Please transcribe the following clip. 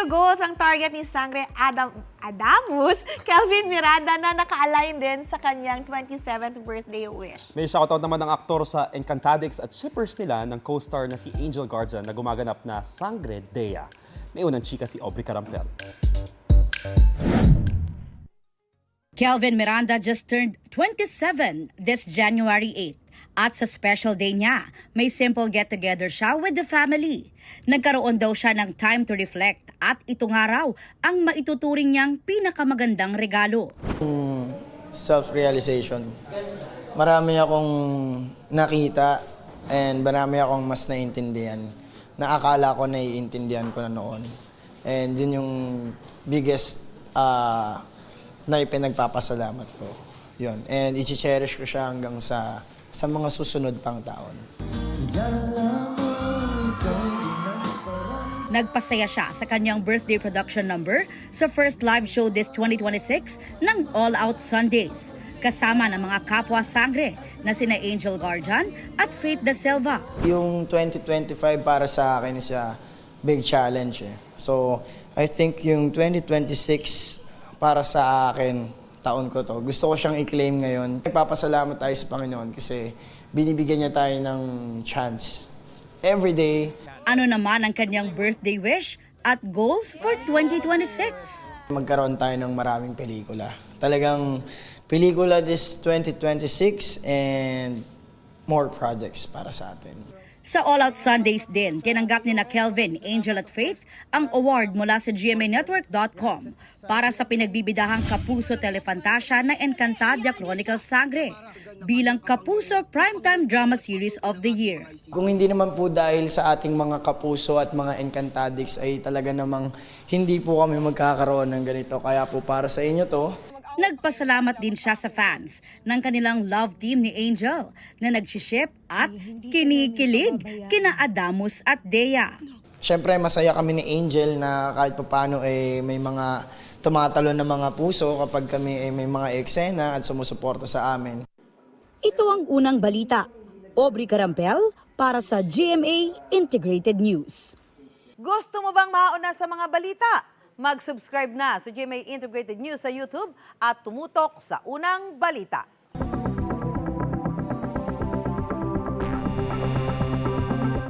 32 goals ang target ni Sangre Adamus, Kelvin Miranda na naka-align din sa kanyang 27th birthday wish. May shoutout naman ng aktor sa Encantadix at shippers nila ng co-star na si Angel Guardian na gumaganap na Sangre Dea. May unang chika si Aubrey Carampel. Kelvin Miranda just turned 27 this January 8. At sa special day niya, may simple get-together siya with the family. Nagkaroon daw siya ng time to reflect at ito nga raw ang maituturing niyang pinakamagandang regalo. Self-realization. Marami akong nakita and marami akong mas naiintindihan na akala ko naiintindihan ko na noon. And yun yung biggest na ipinagpapasalamat ko. Yun. And i-cherish ko siya hanggang sa mga susunod pang taon. Nagpasaya siya sa kanyang birthday production number sa first live show this 2026 ng All Out Sundays. Kasama ng mga kapwa sangre na sina Angel Guardian at Faith Da Silva. Yung 2025 para sa akin is a big challenge. So, I think yung 2026 para sa akin, taon ko to. Gusto ko siyang i-claim ngayon. Nagpapasalamat tayo sa Panginoon kasi binibigyan niya tayo ng chance. Every day. Ano naman ang kanyang birthday wish at goals for 2026? Magkaroon tayo ng maraming pelikula. Talagang pelikula this 2026 and more projects para sa atin. Sa All Out Sundays din, tinanggap ni na Kelvin, Angel at Faith ang award mula sa GMAnetwork.com para sa pinagbibidahang Kapuso Telefantasia na Encantadia Chronicles Sangre bilang Kapuso Primetime Drama Series of the Year. Kung hindi naman po dahil sa ating mga kapuso at mga Encantadix ay talaga namang hindi po kami magkakaroon ng ganito. Kaya po para sa inyo to. Nagpasalamat din siya sa fans ng kanilang love team ni Angel na nagsiship at kinikilig kina Adamus at Dea. Siyempre masaya kami ni Angel na kahit paano may mga tumatalo na mga puso kapag kami may mga eksena at sumusuporta sa amin. Ito ang unang balita. Aubrey Carampel para sa GMA Integrated News. Gusto mo bang mauna sa mga balita? Mag-subscribe na sa GMA Integrated News sa YouTube at tumutok sa unang balita.